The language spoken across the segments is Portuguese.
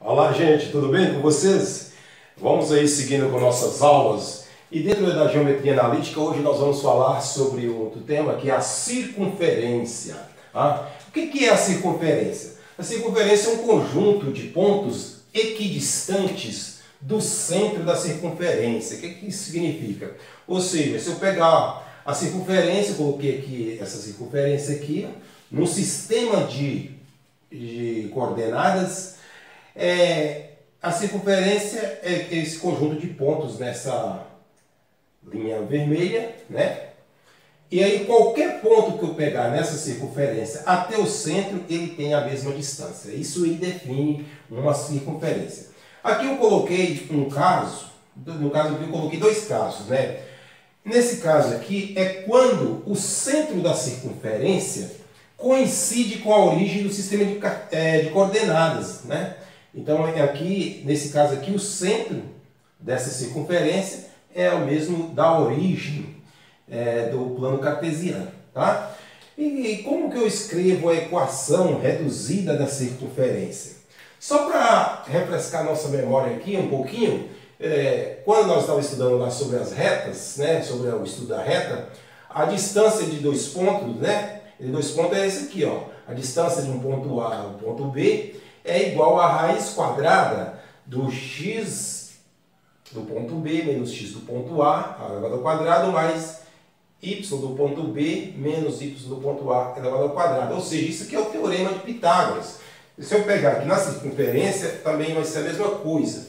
Olá, gente, tudo bem com vocês? Vamos aí seguindo com nossas aulas. E dentro da geometria analítica, hoje nós vamos falar sobre outro tema que é a circunferência. O que é a circunferência? A circunferência é um conjunto de pontos equidistantes do centro da circunferência. O que isso significa? Ou seja, se eu pegar a circunferência, coloquei aqui essa circunferência aqui, num sistema de coordenadas, a circunferência é esse conjunto de pontos nessa linha vermelha, né? E aí qualquer ponto que eu pegar nessa circunferência até o centro, ele tem a mesma distância. Isso aí define uma circunferência. Aqui eu coloquei um caso, no caso aqui eu coloquei dois casos, né? Nesse caso aqui é quando o centro da circunferência coincide com a origem do sistema de coordenadas, né? Então aqui, nesse caso aqui, o centro dessa circunferência é o mesmo da origem do plano cartesiano, tá? E como que eu escrevo a equação reduzida da circunferência? Só para refrescar nossa memória aqui um pouquinho, quando nós estávamos estudando lá sobre as retas, né, sobre o estudo da reta, a distância de dois pontos, né, de dois pontos é esse aqui, ó. A distância de um ponto A ao ponto B é igual à raiz quadrada do x do ponto B menos x do ponto A elevado ao quadrado mais y do ponto B menos y do ponto A elevado ao quadrado. Ou seja, isso aqui é o teorema de Pitágoras. Se eu pegar aqui na circunferência, também vai ser a mesma coisa.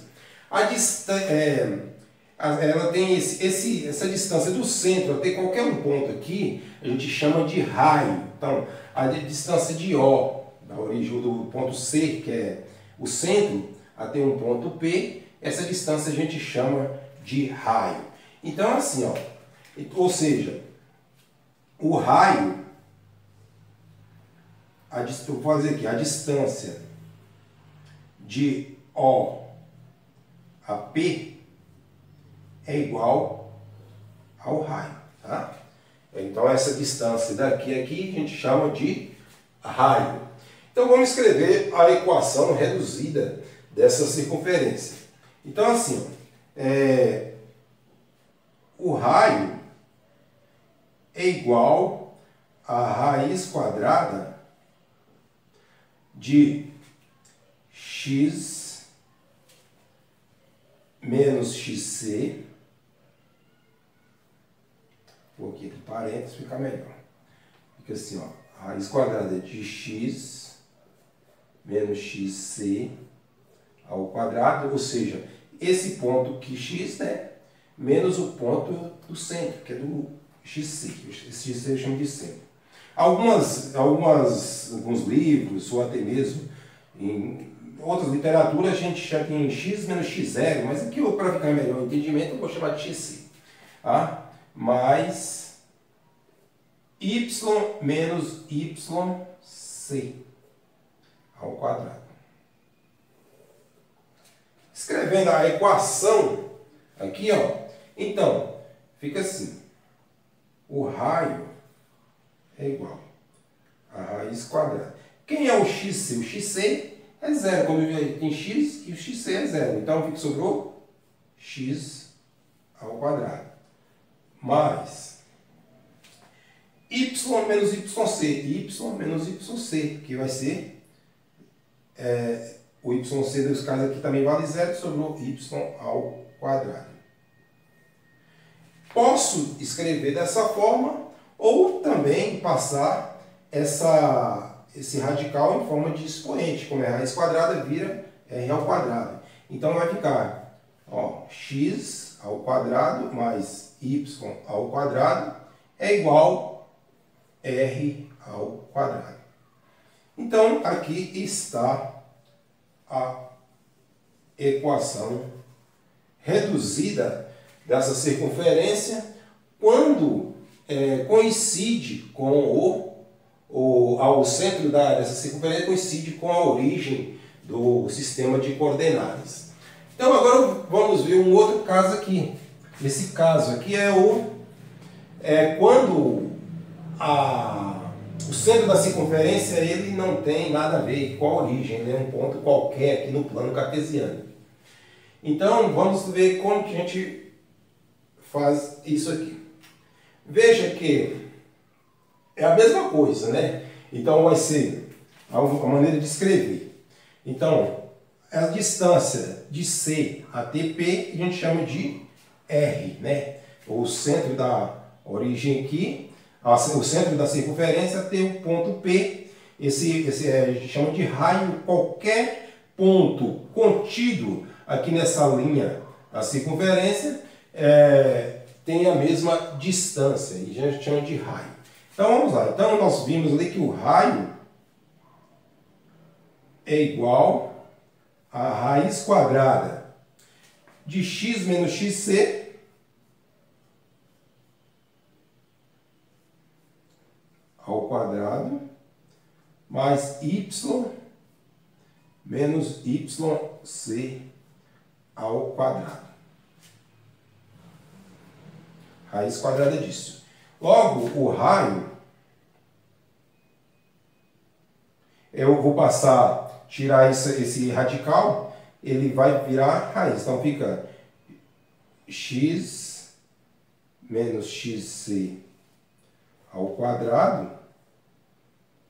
Ela tem essa distância do centro até qualquer um ponto aqui, a gente chama de raio. Então, a distância de O, da origem do ponto C, que é o centro, até um ponto P, essa distância a gente chama de raio. Então, assim, ó, ou seja, o raio, vou fazer aqui, a distância de O a P é igual ao raio, tá? Então, essa distância daqui a aqui a gente chama de raio. Então, vamos escrever a equação reduzida dessa circunferência. Então, assim, o raio é igual a raiz quadrada de x menos xc. Vou aqui entre parênteses, fica melhor. Fica assim, ó, raiz quadrada de x menos xc ao quadrado, ou seja, esse ponto aqui x, né, menos o ponto do centro, que é do xc. Esse xc eu chamo de centro. Alguns livros, ou até mesmo em outras literaturas, a gente chama em x menos x0, mas aqui, para ficar melhor o entendimento, eu vou chamar de xc. Tá? Mais y menos yc ao quadrado. Escrevendo a equação aqui, ó, então, fica assim. O raio é igual a raiz quadrada. Quem é o xc? O xc é zero. Quando tem x, e o xc é zero. Então, o que sobrou? X ao quadrado. Mais y menos yc. Y menos yc, que vai ser... o yc dos casos aqui também vale zero, sobrou y ao quadrado. Posso escrever dessa forma ou também passar esse radical em forma de expoente. Como é raiz quadrada, vira r ao quadrado. Então vai ficar, ó, x ao quadrado mais y ao quadrado é igual a r ao quadrado. Então aqui está a equação reduzida dessa circunferência quando coincide com ao centro dessa circunferência coincide com a origem do sistema de coordenadas. Então agora vamos ver um outro caso aqui. Esse caso aqui é quando o centro da circunferência ele não tem nada a ver com a origem, ele é um ponto qualquer aqui no plano cartesiano. Então, vamos ver como que a gente faz isso aqui. Veja que é a mesma coisa, né? Então, vai ser a maneira de escrever. Então, a distância de C até P a gente chama de R, né? O centro da origem aqui, o centro da circunferência até o ponto P. Esse a gente chama de raio. Qualquer ponto contido aqui nessa linha da circunferência tem a mesma distância e a gente chama de raio. Então vamos lá. Então nós vimos ali que o raio é igual a raiz quadrada de x menos xc ao quadrado mais y menos yc ao quadrado. Raiz quadrada disso. Logo, o raio, eu vou tirar esse radical, ele vai virar raiz. Então fica x menos xc ao quadrado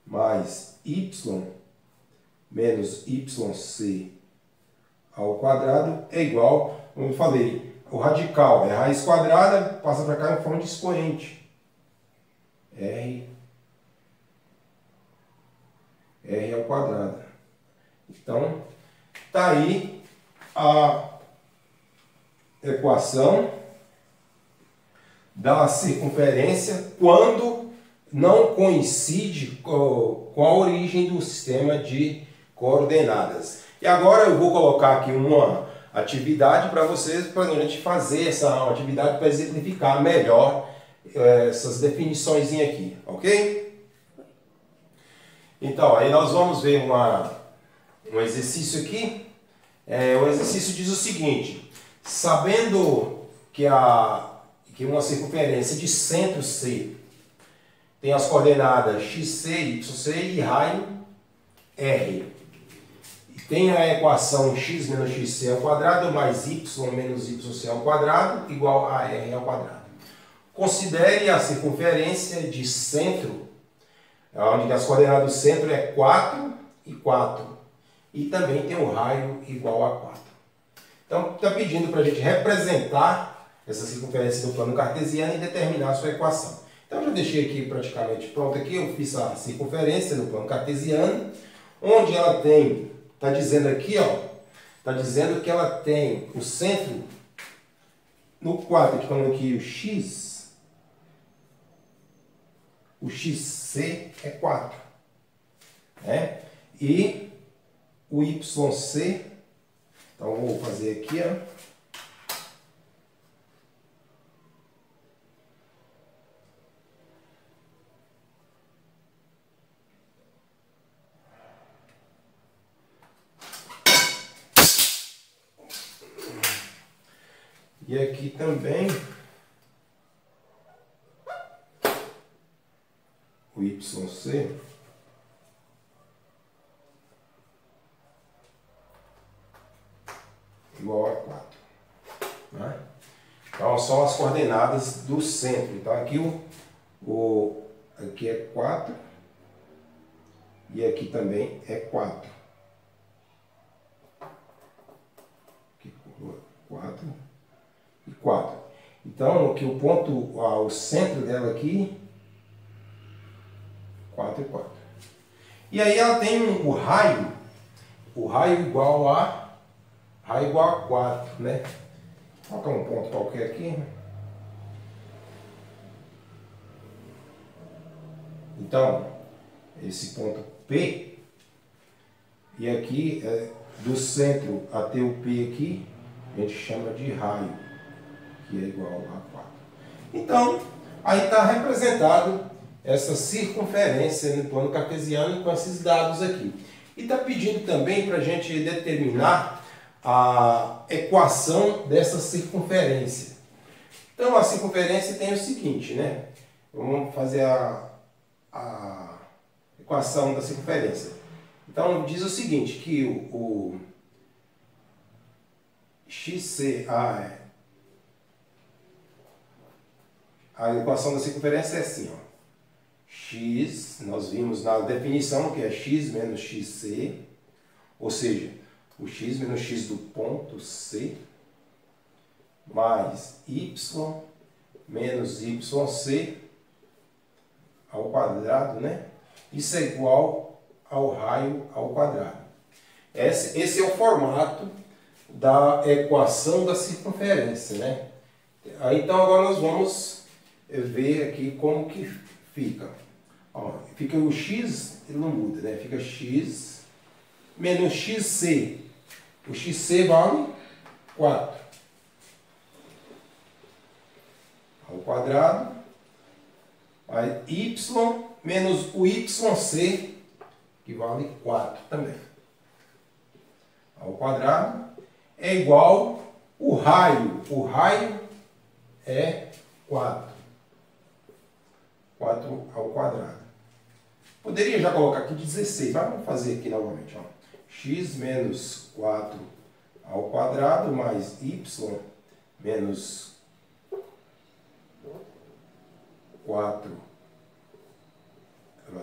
mais y menos yc ao quadrado é igual, como eu falei, o radical é raiz quadrada, passa para cá em forma de expoente. R ao quadrado. Então, está aí a equação da circunferência quando não coincide com a origem do sistema de coordenadas. E agora eu vou colocar aqui uma atividade para vocês, para a gente fazer essa atividade para exemplificar melhor essas definições aqui, ok? Então, aí nós vamos ver um exercício aqui. O exercício diz o seguinte: sabendo que uma circunferência de centro C tem as coordenadas xc, yc e raio R, e tem a equação x menos xc ao quadrado mais y menos yc ao quadrado igual a R ao quadrado. Considere a circunferência de centro, onde as coordenadas do centro é 4 e 4. E também tem o raio igual a 4. Então, está pedindo para a gente representar essa circunferência no plano cartesiano e determinar a sua equação. Então, eu já deixei aqui praticamente pronto aqui. Eu fiz a circunferência no plano cartesiano, onde ela tem, está dizendo aqui, ó, está dizendo que ela tem o centro no 4, aqui falando aqui o xc é 4, né? E o yc, então eu vou fazer aqui, ó. E aqui também o yc igual a 4. Né? Então são as coordenadas do centro. Então aqui aqui é 4 e aqui também é 4. Aqui 4 e 4. Então aqui o centro dela aqui 4 e 4. E aí ela tem o raio igual a 4, né? Vou colocar um ponto qualquer aqui. Então, esse ponto P, e aqui do centro até o P aqui, a gente chama de raio, que é igual a 4. Então, aí está representado essa circunferência no plano cartesiano com esses dados aqui. E está pedindo também para a gente determinar a equação dessa circunferência. Então a circunferência tem o seguinte, né? Vamos fazer a equação da circunferência. Então, diz o seguinte, que o XC, a equação da circunferência é assim, ó. X, nós vimos na definição que é x menos xc, ou seja, o x menos x do ponto C, mais y menos yc ao quadrado, né? Isso é igual ao raio ao quadrado. Esse é o formato da equação da circunferência, né? Então agora nós vamos ver aqui como que fica. Ó, fica o x, ele não muda, né? Fica x menos xc. O xc vale 4 ao quadrado, aí y menos o yc, que vale 4 também, ao quadrado, é igual o raio. O raio é 4 ao quadrado. Poderia já colocar aqui 16, mas vamos fazer aqui novamente. Ó. X menos 4 ao quadrado mais y menos 4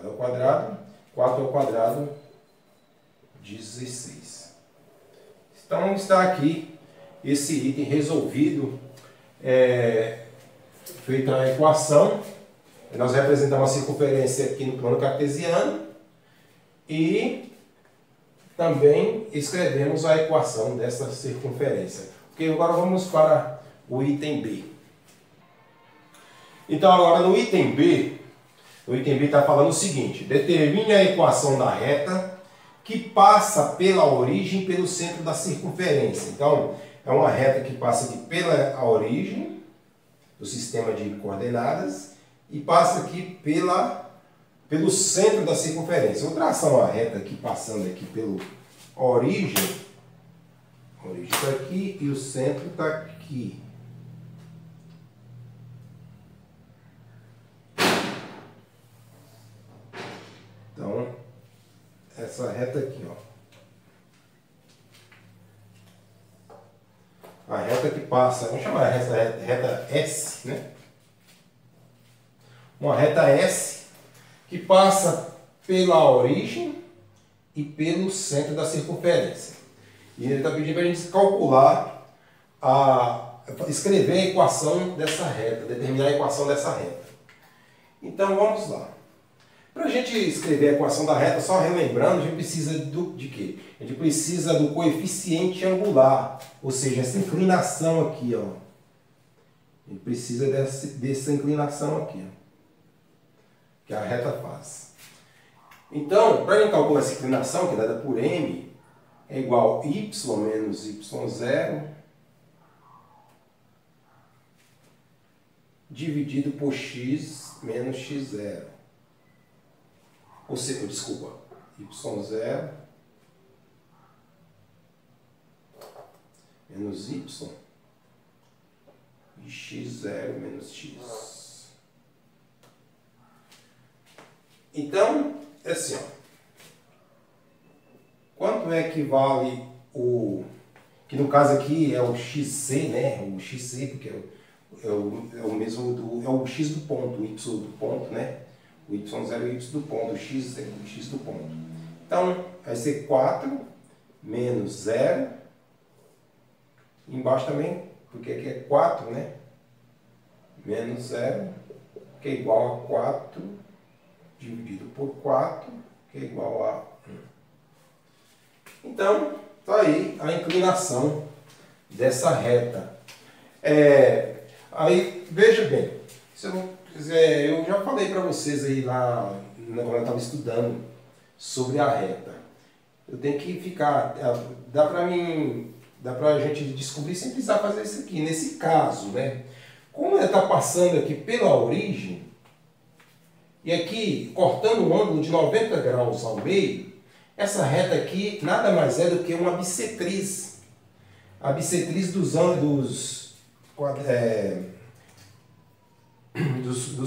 ao quadrado. 4 ao quadrado, 16. Então está aqui esse item resolvido, feita a equação. Nós representamos a circunferência aqui no plano cartesiano e também escrevemos a equação dessa circunferência. Ok, agora vamos para o item B. Então agora no item B está falando o seguinte: determine a equação da reta que passa pela origem e pelo centro da circunferência. Então é uma reta que passa aqui pela origem do sistema de coordenadas e passa aqui pelo centro da circunferência. Vou traçar uma reta aqui, passando aqui pela origem. A origem está aqui e o centro está aqui. Então, essa reta aqui, ó. A reta que passa, vamos chamar essa reta S, né? Uma reta S que passa pela origem e pelo centro da circunferência. E ele está pedindo para a gente calcular, escrever a equação dessa reta, determinar a equação dessa reta. Então vamos lá. Para a gente escrever a equação da reta, só relembrando, a gente precisa de quê? A gente precisa do coeficiente angular, ou seja, essa inclinação aqui, ó. A gente precisa dessa inclinação aqui, ó, que a reta faz. Então, para a gente calcular essa inclinação, que é dada por m, é igual a y menos y0 dividido por x menos x0. Ou seja, desculpa, y0 menos y e x0 menos x. Então, é assim, ó. Quanto é que vale que no caso aqui é o xc, né? O xc, porque é o mesmo é o x do ponto, o y do ponto, né? O y0 é o y do ponto, o x é o x do ponto. Então, vai ser 4 menos 0. Embaixo também, porque aqui é 4, né? Menos 0, que é igual a 4 dividido por 4, que é igual a 1. Então, está aí a inclinação dessa reta. Aí, veja bem, se eu não quiser, eu já falei para vocês aí lá, quando eu estava estudando sobre a reta. Eu tenho que ficar, dá para a gente descobrir sem precisar fazer isso aqui. Nesse caso, né? Como ela está passando aqui pela origem, e aqui cortando um ângulo de 90 graus ao meio, essa reta aqui nada mais é do que uma bissetriz. A bissetriz dos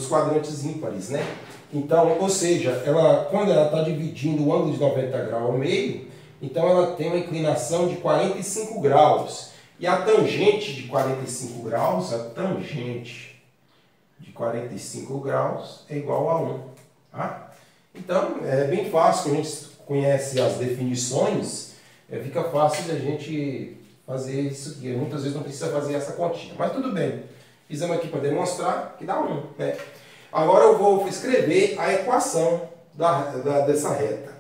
quadrantes ímpares, né? Então, ou seja, quando ela está dividindo o ângulo de 90 graus ao meio, então ela tem uma inclinação de 45 graus. E a tangente de 45 graus, a tangente de 45 graus é igual a 1. Tá? Então, é bem fácil, quando a gente conhece as definições, fica fácil de a gente fazer isso aqui. Muitas vezes não precisa fazer essa continha, mas tudo bem. Fizemos aqui para demonstrar que dá 1. Né? Agora eu vou escrever a equação dessa reta.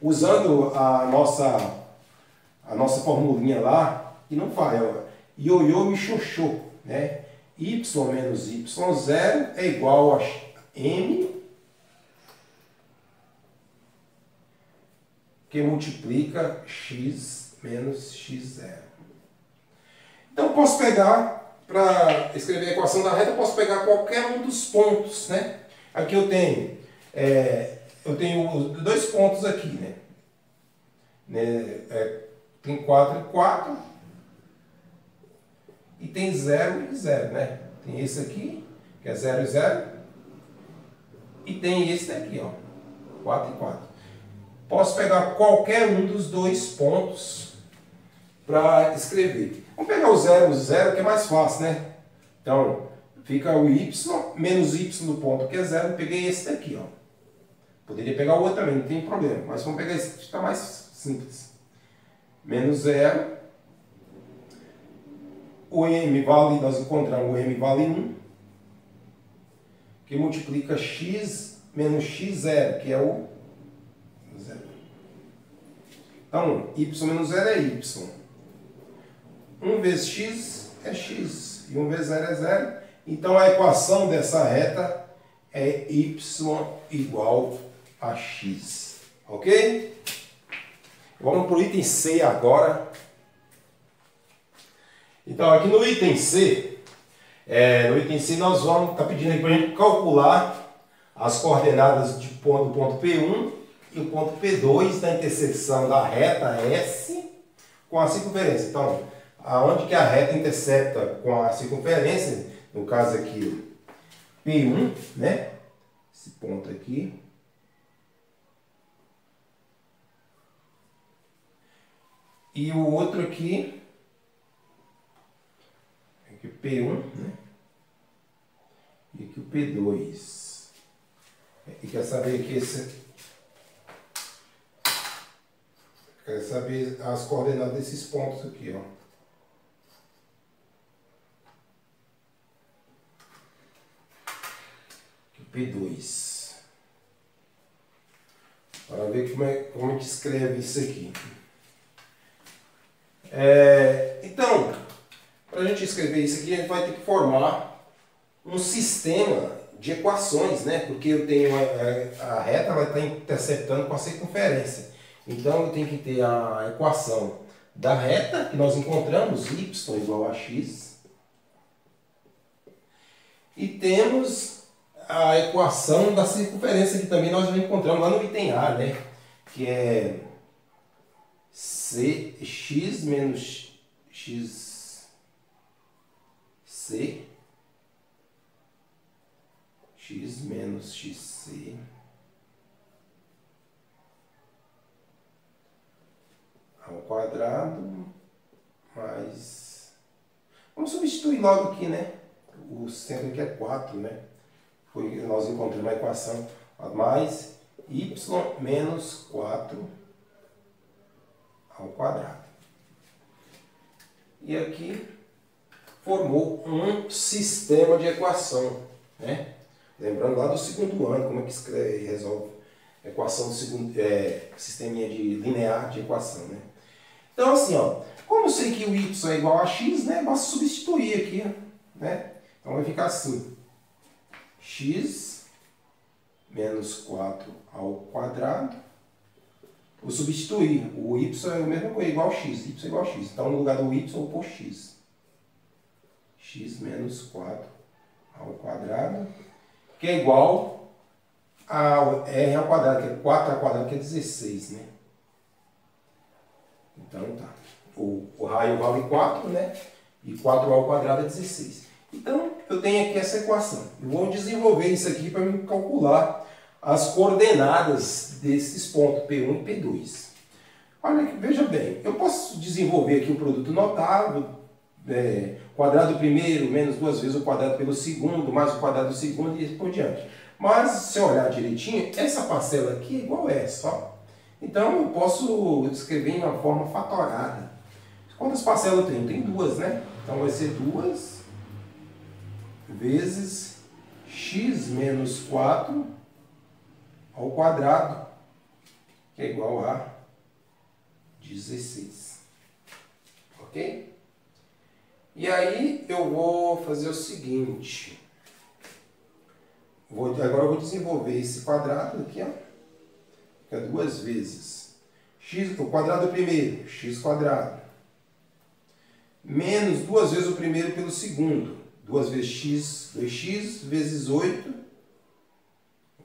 Usando a nossa formulinha lá, que não falha, ioiô me xoxô, né? Y menos y0 é igual a m que multiplica x menos x0. Então eu posso pegar, para escrever a equação da reta, eu posso pegar qualquer um dos pontos, né? Aqui eu tenho dois pontos aqui, né? Tem 4 e 4 e tem 0 e 0, né? Tem esse aqui, que é 0 e 0, e tem esse daqui, ó, 4 e 4. Posso pegar qualquer um dos dois pontos para escrever. Vamos pegar o 0 e 0, que é mais fácil, né? Então, fica o y menos y no ponto que é 0. Eu peguei esse daqui, ó. Poderia pegar o outro também, não tem problema. Mas vamos pegar esse que está mais simples. Menos 0. O m vale, nós encontramos o m vale 1. Que multiplica x menos x0, que é o 0. Então, y menos 0 é y. 1 vezes x é x. E 1 vezes 0 é 0. Então, a equação dessa reta é y igual a x. Ok? Vamos para o item C agora. Então, aqui no item C, nós vamos estar pedindo aí para a gente calcular as coordenadas do ponto P1 e o ponto P2 da interseção da reta S com a circunferência. Então, aonde que a reta intercepta com a circunferência, no caso aqui, P1, né? Esse ponto aqui. E o outro aqui P1, né? E aqui o P2. E quer saber que quer saber as coordenadas desses pontos aqui, ó. Aqui, P2. Para ver como é que escreve isso aqui. Então, para a gente escrever isso aqui, a gente vai ter que formar um sistema de equações, né? Porque eu tenho a reta, ela está interceptando com a circunferência. Então, eu tenho que ter a equação da reta, que nós encontramos, y igual a x. E temos a equação da circunferência, que também nós encontramos lá no item A, né? Que é x menos x menos xc ao quadrado mais... Vamos substituir logo aqui, né? O centro aqui é 4, né? Nós encontramos a equação mais y menos 4 ao quadrado. E aqui formou um sistema de equação, né? Lembrando lá do segundo ano, como é que escreve e resolve a equação do segundo, sisteminha de linear de equação, né? Então assim, ó, como eu sei que o y é igual a x, né? Basta substituir aqui, né? Então vai ficar assim, x menos 4 ao quadrado. Vou substituir, o y é o mesmo coisa, igual a x, y é igual a x. Então no lugar do y eu vou pôr x. X menos 4 ao quadrado, que é igual a r ao quadrado, que é 4 ao quadrado, que é 16, né? Então tá. O raio vale 4, né? E 4 ao quadrado é 16. Então eu tenho aqui essa equação. Eu vou desenvolver isso aqui para me calcular as coordenadas desses pontos P1 e P2. Olha, veja bem, eu posso desenvolver aqui um produto notável, quadrado primeiro menos 2 vezes o quadrado pelo segundo, mais o quadrado do segundo e por diante. Mas, se eu olhar direitinho, essa parcela aqui é igual a essa, ó. Então, eu posso escrever em uma forma fatorada. Quantas parcelas eu tenho? Tem 2, né? Então, vai ser 2 vezes x menos 4 ao quadrado, que é igual a 16. Ok? E aí, eu vou fazer o seguinte. Agora eu vou desenvolver esse quadrado aqui, ó. Fica 2 vezes x, o quadrado primeiro, x quadrado, menos 2 vezes o primeiro pelo segundo, 2 vezes x, 2x, vezes 8,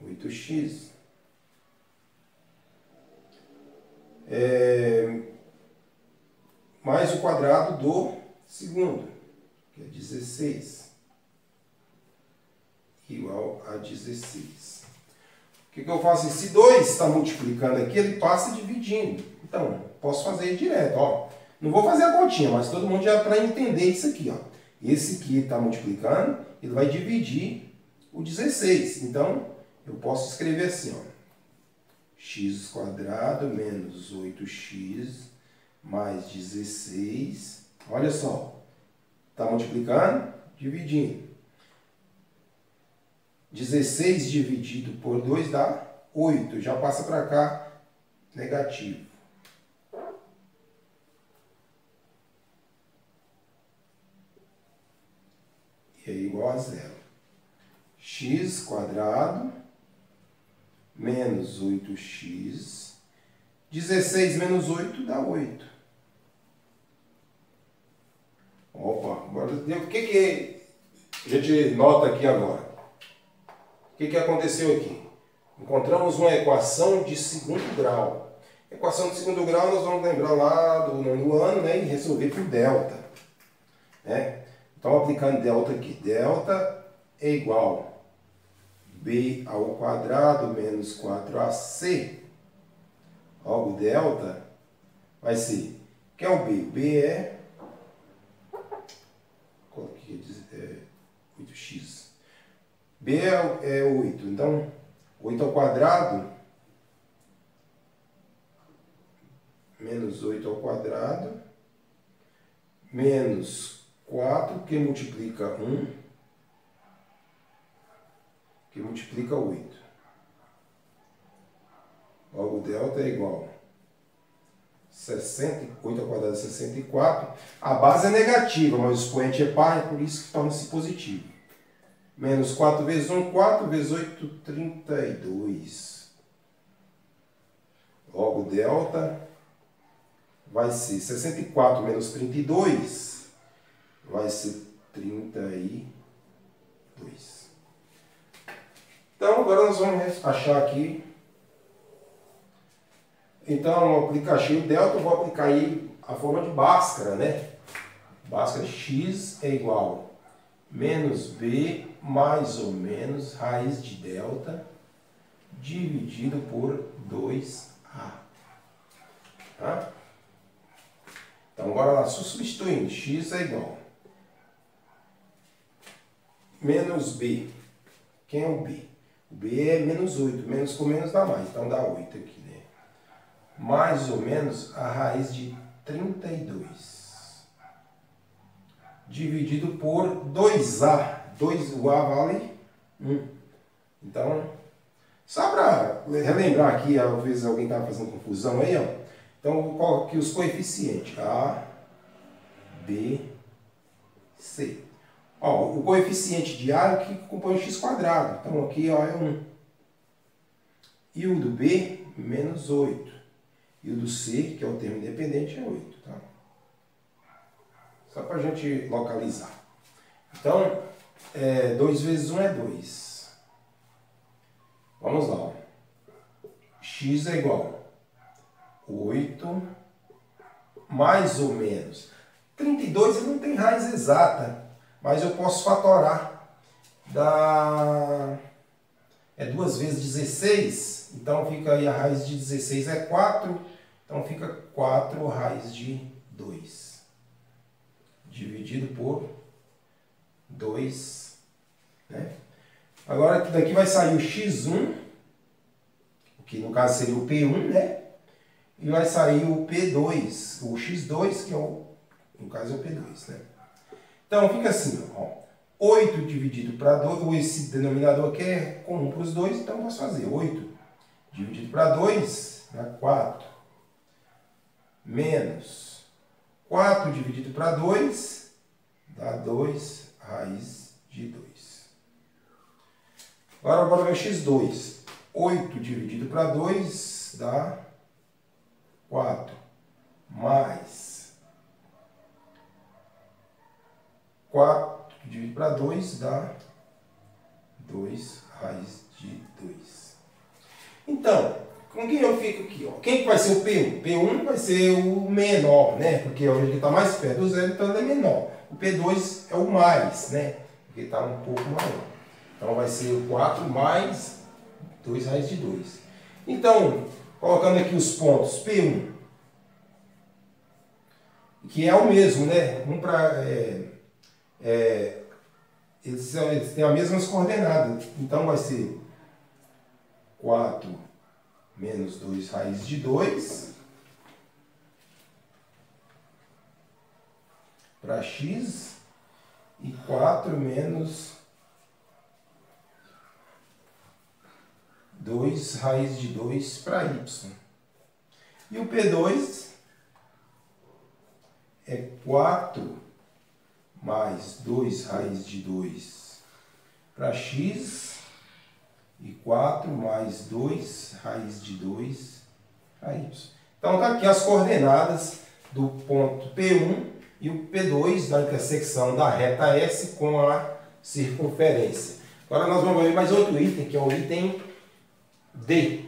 8x. Mais o quadrado do segundo, que é 16, igual a 16. O que eu faço? Se 2 está multiplicando aqui, ele passa dividindo. Então, posso fazer direto. Ó. Não vou fazer a continha, mas todo mundo já para entender isso aqui. Ó. Esse aqui está multiplicando, ele vai dividir o 16. Então, eu posso escrever assim, ó. X quadrado menos 8x mais 16. Olha só. Está multiplicando, dividindo. 16 dividido por 2 dá 8. Já passa para cá, negativo. E é igual a 0. X quadrado menos 8x. 16 menos 8 dá 8. Opa, agora, o que a gente nota aqui agora? O que aconteceu aqui? Encontramos uma equação de segundo grau. Equação de segundo grau nós vamos lembrar lá do nono ano, né, e resolver por delta. Né? Então, aplicando delta aqui. Delta é igual a b ao quadrado menos 4ac. Logo, delta vai ser... O que é o b? O b é... Coloquei 8x. B é 8, então 8 ao quadrado menos 8 ao quadrado menos 4 que multiplica 1 que multiplica 8. Logo, delta é igual a 8 ao quadrado é 64. A base é negativa, mas o expoente é par, é por isso que torna-se positivo. Menos 4 vezes 1, 4 vezes 8, 32. Logo, delta vai ser 64 menos 32, vai ser 32. Então, agora nós vamos achar aqui. Então, achei o delta, eu vou aplicar aí a forma de Bhaskara, né? Bhaskara x é igual a menos b mais ou menos raiz de delta dividido por 2a. Tá? Então, agora lá, substituindo, x é igual a menos b. Quem é o b? O b é menos 8. Menos com menos dá mais, então dá 8 aqui, né? Mais ou menos a raiz de 32 dividido por 2a. O a vale 1. Então, só para relembrar aqui, às vezes alguém estava fazendo confusão aí, ó. Então, eu vou colocar aqui os coeficientes. A, B, C. Ó, o coeficiente de A é o que compõe o x quadrado. Então, aqui ó, é 1. E o do B, menos 8. E o do C, que é o termo independente, é 8. Tá? Só para a gente localizar. Então, 2 vezes 1 é 2. Vamos lá. X é igual a 8 mais ou menos. 32 ele não tem raiz exata, mas eu posso fatorar. Dá é 2 vezes 16, então fica aí a raiz de 16 é 4, então fica 4 raiz de 2, dividido por 2, né? Agora daqui vai sair o x1, que no caso seria o P1, né? E vai sair o P2, o x2, que é no caso é o P2, né? Então fica assim, ó. 8 dividido para 2, esse denominador aqui é comum para os dois, então posso fazer 8 dividido para 2 dá 4, menos 4 dividido para 2 dá 2 raiz de 2. Agora bora ver o x2. 8 dividido para 2 dá 4, mais 4 dividido para 2 dá 2 raiz de 2. Então, com quem eu fico aqui? Ó? Quem que vai ser o P1? P1 vai ser o menor, né? Porque ele está mais perto do zero, então ele é menor. O P2 é o mais, né? Porque está um pouco maior. Então vai ser o 4 mais 2 raiz de 2. Então, colocando aqui os pontos P1, que é o mesmo, né? Eles têm as mesmas coordenadas. Então vai ser 4 menos 2 raiz de 2 para x e 4 menos 2 raiz de 2 para y. E o P2 é 4 mais 2 raiz de 2 para x e 4 mais 2 raiz de 2 para y. Então, está aqui as coordenadas do ponto P1 e o P2 na intersecção da reta S com a circunferência. Agora nós vamos ver mais outro item, que é o item D.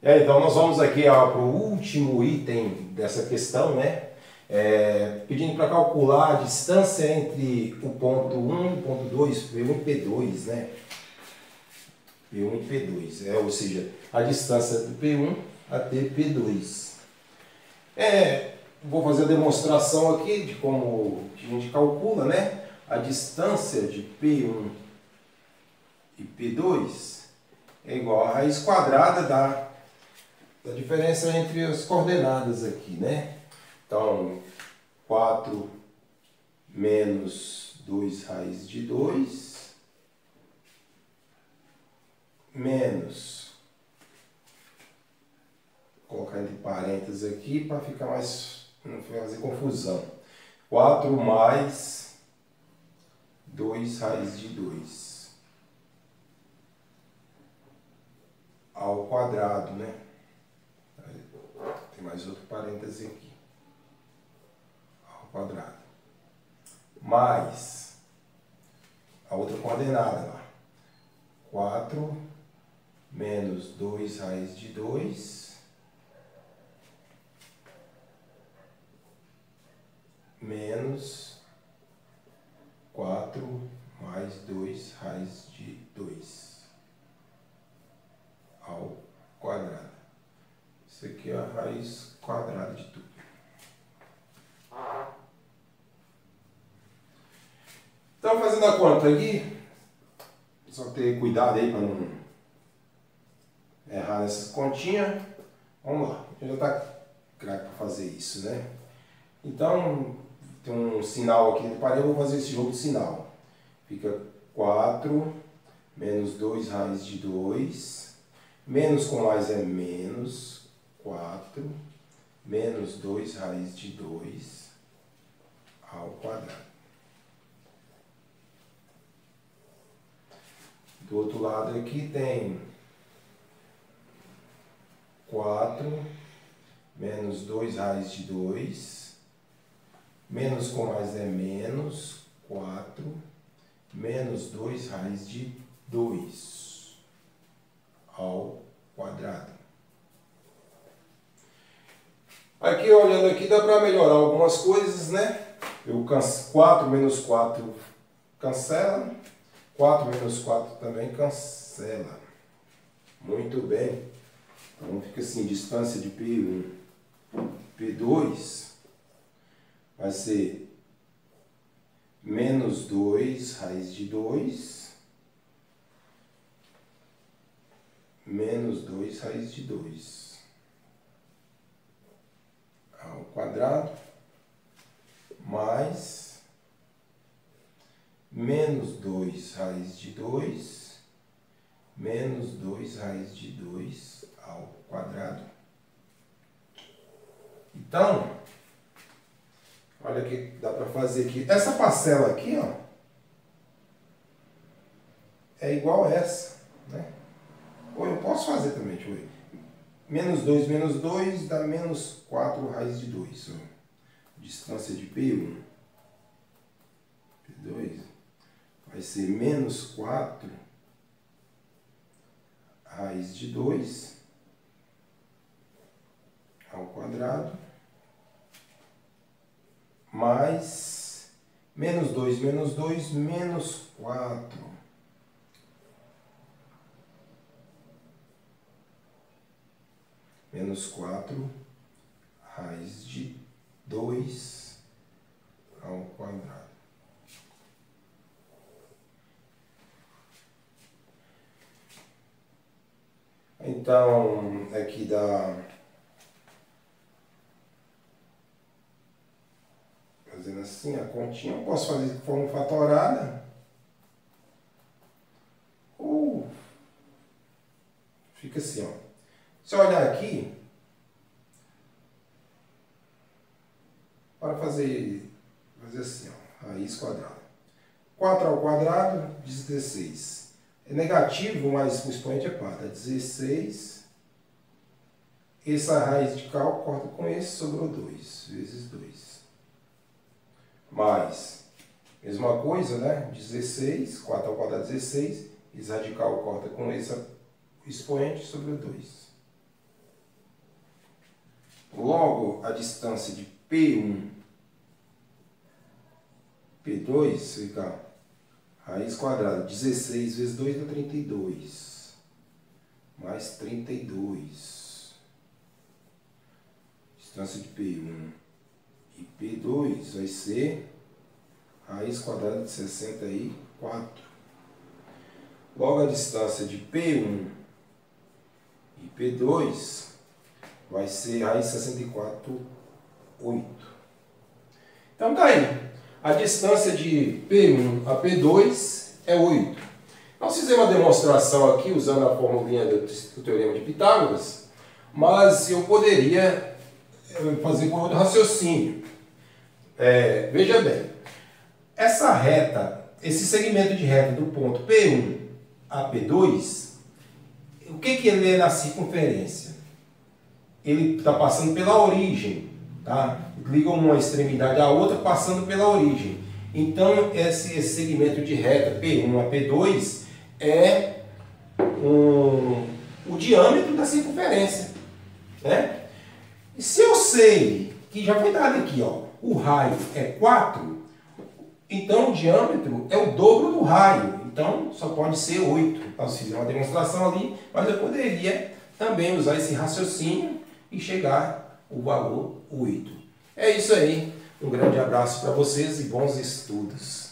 Então, nós vamos aqui para o último item dessa questão, né? Pedindo para calcular a distância entre o ponto 1 e o ponto 2, P1 e P2, né? P1 e P2, ou seja, a distância do P1 até P2. Vou fazer a demonstração aqui de como a gente calcula, né? A distância de P1 e P2 é igual à raiz quadrada da diferença entre as coordenadas aqui, né? Então, 4 menos 2 raiz de 2, menos, vou colocar entre parênteses aqui para ficar mais, não fazer confusão, 4 mais 2 raiz de 2 ao quadrado, né? Tem mais outro parêntese aqui. Quadrado, mais a outra coordenada lá, 4 menos 2 raiz de 2 menos 4 mais 2 raiz de 2 ao quadrado. Isso aqui é a raiz quadrada de tudo. Então, fazendo a conta aqui, só ter cuidado aí para não errar nessas continhas. Vamos lá, já está craque para fazer isso, né? Então, tem um sinal aqui no parede, eu vou fazer esse jogo de sinal. Fica 4 menos 2 raiz de 2, menos com mais é menos 4, menos 2 raiz de 2 ao quadrado. Do outro lado aqui tem 4 menos 2 raiz de 2, menos com mais é menos 4, menos 2 raiz de 2 ao quadrado. Aqui, olhando aqui, dá para melhorar algumas coisas, né? 4 menos 4 cancela. 4 menos 4 também cancela. Muito bem. Então fica assim, distância de P1, P2 vai ser menos 2 raiz de 2, menos 2 raiz de 2 ao quadrado, mais menos 2 raiz de 2, menos 2 raiz de 2 ao quadrado. Então, olha o que dá para fazer aqui. Essa parcela aqui, ó, é igual a essa, né? Ou eu posso fazer também, deixa eu ver. Menos 2 dá menos 4 raiz de 2. Ó. Distância de P1, P2 vai ser menos 4 raiz de 2 ao quadrado, mais menos 2, menos 4. Menos 4 raiz de 2 ao quadrado. Então, aqui dá... Fazendo assim a continha, eu posso fazer de forma fatorada. Ou fica assim, ó. Se eu olhar aqui, para fazer assim, ó, raiz quadrada. 4 ao quadrado, 16. É negativo, mas o expoente é par. Dá 16. Essa raiz de cálculo corta com esse, sobrou 2, vezes 2. Mais, mesma coisa, né? 16, 4 ao quadrado, 16. Esse radical corta com esse expoente, sobrou 2. Logo, a distância de P1, P2 fica raiz quadrada, 16 vezes 2 dá 32, mais 32. Distância de P1 e P2 vai ser raiz quadrada de 64. Logo, a distância de P1 e P2 vai ser raiz de 64, 8. Então tá aí. A distância de P1 a P2 é 8. Nós fizemos uma demonstração aqui usando a formulinha do Teorema de Pitágoras, mas eu poderia fazer com outro raciocínio. Veja bem, essa reta, esse segmento de reta do ponto P1 a P2, o que ele é na circunferência? Ele está passando pela origem, tá? Liga uma extremidade à outra passando pela origem. Então, esse segmento de reta P1 a P2 é o diâmetro da circunferência, né? E se eu sei que já foi dado aqui, ó, o raio é 4, então o diâmetro é o dobro do raio. Então, só pode ser 8. Nós fizemos uma demonstração ali, mas eu poderia também usar esse raciocínio e chegar ao valor 8. É isso aí. Um grande abraço para vocês e bons estudos.